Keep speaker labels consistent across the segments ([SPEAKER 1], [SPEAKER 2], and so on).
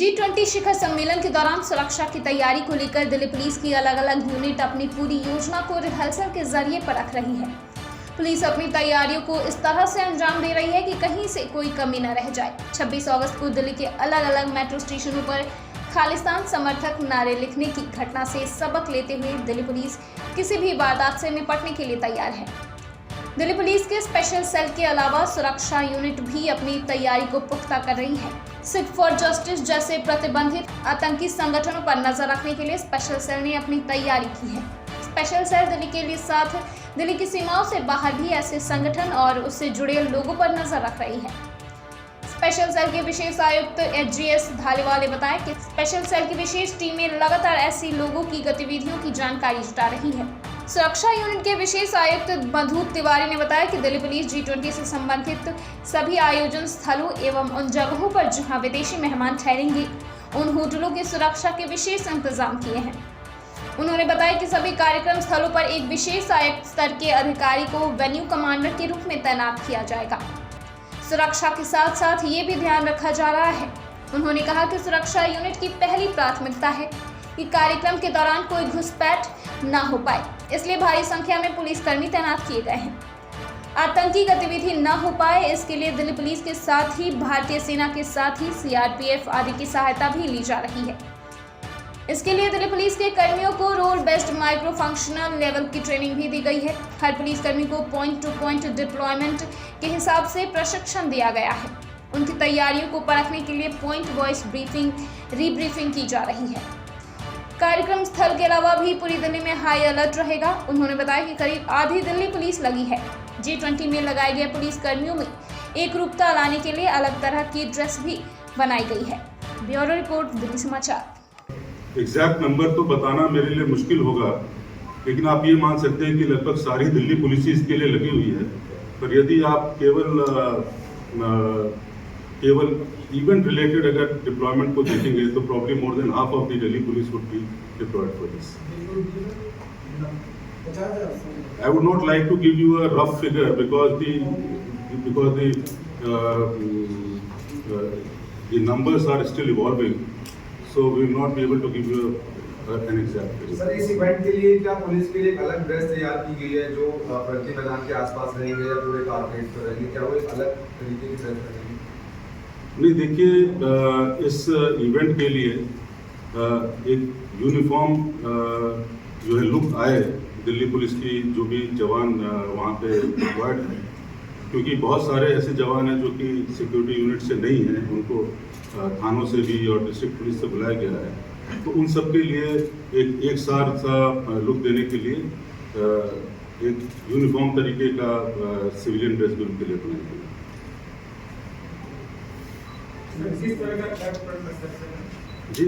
[SPEAKER 1] G20 शिखर सम्मेलन के दौरान सुरक्षा की तैयारी को लेकर दिल्ली पुलिस की अलग अलग यूनिट अपनी पूरी योजना को रिहर्सल के जरिए परख रही है। पुलिस अपनी तैयारियों को इस तरह से अंजाम दे रही है कि कहीं से कोई कमी न रह जाए। 26 अगस्त को दिल्ली के अलग अलग मेट्रो स्टेशनों पर खालिस्तान समर्थक नारे लिखने की घटना से सबक लेते हुए दिल्ली पुलिस किसी भी वारदात से निपटने के लिए तैयार है। दिल्ली पुलिस के स्पेशल सेल के अलावा सुरक्षा यूनिट भी अपनी तैयारी को पुख्ता कर रही है। सिख फॉर जस्टिस जैसे प्रतिबंधित आतंकी संगठनों पर नजर रखने के लिए स्पेशल सेल ने अपनी तैयारी की है। स्पेशल सेल दिल्ली के लिए साथ दिल्ली की सीमाओं से बाहर भी ऐसे संगठन और उससे जुड़े लोगों पर नजर रख रही है। स्पेशल सेल के विशेष आयुक्त HGS धालीवाल ने बताया कि स्पेशल सेल की विशेष टीमें लगातार ऐसी लोगों की गतिविधियों की जानकारी जुटा रही है। सुरक्षा यूनिट के विशेष आयुक्त मधु तिवारी ने बताया कि दिल्ली पुलिस G20 से संबंधित सभी आयोजन स्थलों एवं उन जगहों पर जहां विदेशी मेहमान ठहरेंगे उन होटलों की सुरक्षा के विशेष इंतजाम किए हैं। उन्होंने बताया कि सभी कार्यक्रम स्थलों पर एक विशेष आयुक्त स्तर के अधिकारी को वेन्यू कमांडर के रूप में तैनात किया जाएगा। सुरक्षा के साथ साथ ये भी ध्यान रखा जा रहा है। उन्होंने कहा कि सुरक्षा यूनिट की पहली प्राथमिकता है कि कार्यक्रम के दौरान कोई घुसपैठ न हो पाए, इसलिए भारी संख्या में पुलिसकर्मी तैनात किए गए हैं। आतंकी गतिविधि न हो पाए इसके लिए दिल्ली पुलिस के साथ ही भारतीय सेना के साथ ही CRPF आदि की सहायता भी ली जा रही है। इसके लिए दिल्ली पुलिस के कर्मियों को role based micro functional level की ट्रेनिंग भी दी गई है। हर पुलिसकर्मी को पॉइंट टू पॉइंट डिप्लॉयमेंट के हिसाब से प्रशिक्षण दिया गया है। उनकी तैयारियों को परखने के लिए पॉइंट वाइज ब्रीफिंग रीब्रीफिंग की जा रही है। कार्यक्रम स्थल के अलावा भी पूरी दिल्ली में हाई अलर्ट रहेगा। उन्होंने बताया कि करीब आधी दिल्ली पुलिस लगी है। G20 में लगाए गए पुलिस कर्मियों में एक रूपता लाने के लिए अलग तरह की ड्रेस भी बनाई गई है। ब्यूरो रिपोर्ट, दिल्ली समाचार।
[SPEAKER 2] एग्जैक्ट नंबर तो बताना मेरे लिए मुश्किल होगा, लेकिन आप ये मान सकते हैं कि लगभग सारी दिल्ली पुलिस इसके लिए लगी हुई है। पर यदि आप केवल इवेंट रिलेटेड अगर डिप्लॉयमेंट को देखेंगे तो probably more than half of the Delhi police would be diploid for this. I would not like to give you a rough figure because the numbers are still evolving, so we will not be able to give you an exact figure.
[SPEAKER 3] Sir, इस event के लिए क्या police के लिए एक अलग dress तैयार की गई है जो प्रगति मैदान के आसपास रहेंगे या पूरे कारपेट पर रहेंगे? क्या वो एक अलग तरीके की ड्रेस रहेगी?
[SPEAKER 2] नहीं, देखिए, इस इवेंट के लिए एक यूनिफॉर्म जो है लुक आए दिल्ली पुलिस की जो भी जवान वहाँ पे रिक्वायर्ड हैं, क्योंकि बहुत सारे ऐसे जवान हैं जो कि सिक्योरिटी यूनिट से नहीं हैं, उनको थानों से भी और डिस्ट्रिक्ट पुलिस से बुलाया गया है। तो उन सब के लिए एक साथ सा लुक देने के लिए एक यूनिफॉर्म तरीके का सिविलियन ड्रेस भी उनके लिए बनाई गई।
[SPEAKER 4] किस तरह का थ्रेट परसेप्शन है?
[SPEAKER 2] जी,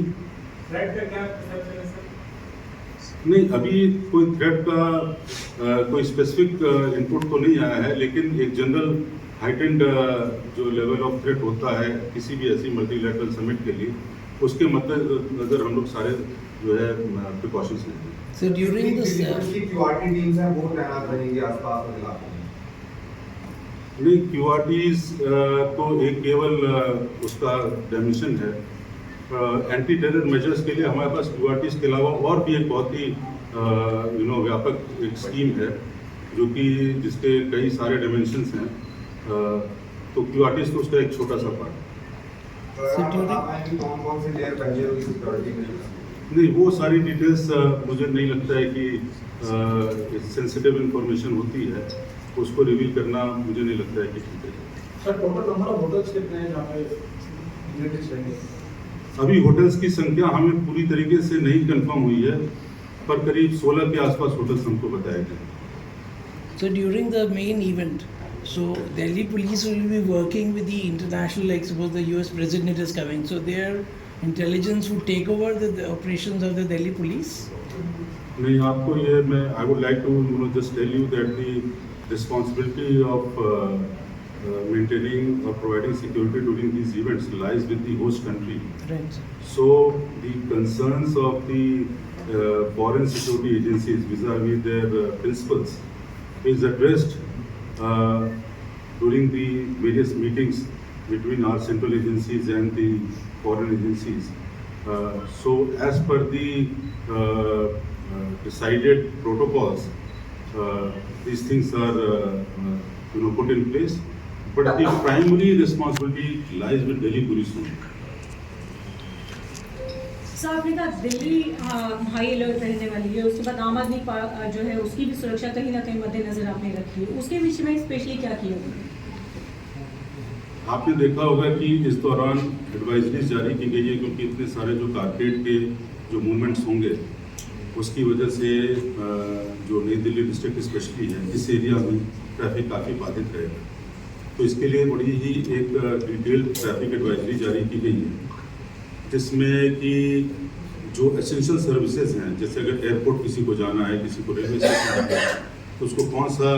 [SPEAKER 4] थ्रेट का क्या परसेप्शन है सर?
[SPEAKER 2] नहीं, अभी कोई थ्रेट का कोई स्पेसिफिक इनपुट तो नहीं आया है, लेकिन एक जनरल हाइटेंड जो लेवल ऑफ थ्रेट होता है किसी भी ऐसी मल्टीलैटरल समिट के लिए, उसके मद्देनजर हम लोग सारे जो है प्रिकॉशंस लेते हैं।
[SPEAKER 3] Sir, during this QRT teams हैं वो तैनात रहेंगी आसपास के इलाकों में?
[SPEAKER 2] नहीं, QRTs तो एक केवल उसका डायमेंशन है। एंटी टेरर मेजर्स के लिए हमारे पास QRTs के अलावा और भी एक बहुत ही व्यापक एक स्कीम है जो कि जिसके कई सारे डायमेंशंस हैं। तो QRTs तो उसका एक छोटा सा पार्ट है।
[SPEAKER 3] कौन से लेयर चाहिए होगी सिक्योरिटी में?
[SPEAKER 2] नहीं, वो सारी डिटेल्स मुझे नहीं लगता है कि सेंसिटिव इंफॉर्मेशन होती है, उसको रिवील करना मुझे नहीं लगता है कि ठीक है।
[SPEAKER 4] Sir, total number of hotels कितने हैं जहाँ पे रिलेटिव्स रहेंगे?
[SPEAKER 2] अभी होटल्स की संख्या हमें पूरी तरीके से नहीं कंफर्म हुई है, पर करीब 16 के आसपास होटल्स हमको बताए गए।
[SPEAKER 5] So during the main event, so Delhi police will be working with the international, like suppose the US president is coming, so their intelligence would take over the operations of the Delhi police?
[SPEAKER 2] नहीं, आपको ये मैं I would like to just tell you that the responsibility of maintaining or providing security during these events lies with the host country.
[SPEAKER 5] Right.
[SPEAKER 2] So the concerns of the foreign security agencies vis-a-vis their principals is addressed during the various meetings between our central agencies and the foreign agencies. So as per the decided protocols, these things are put in place. But the primary responsibility lies with Delhi Police only.
[SPEAKER 6] Sir आपने कहा Delhi high alert रहने वाली है, उसके बाद आम आदमी जो है उसकी भी सुरक्षा कहीं ना कहीं मद्देनजर आपने रखी है, उसके विषय में स्पेशली क्या किया गया?
[SPEAKER 2] आपने देखा होगा कि इस दौरान एडवाइजरीज जारी की गई है, क्योंकि इतने सारे जो कारपोरेट के जो मूवमेंट्स होंगे उसकी वजह से जो नई दिल्ली डिस्ट्रिक्ट स्पेशली है, इस एरिया में ट्रैफिक काफ़ी बाधित रहेगा। तो इसके लिए बड़ी ही एक डिटेल ट्रैफिक एडवाइजरी जारी की गई है, जिसमें कि जो एसेंशियल सर्विसेज हैं, जैसे अगर एयरपोर्ट किसी को जाना है, किसी को रेलवे स्टेशन जाना है, तो उसको कौन सा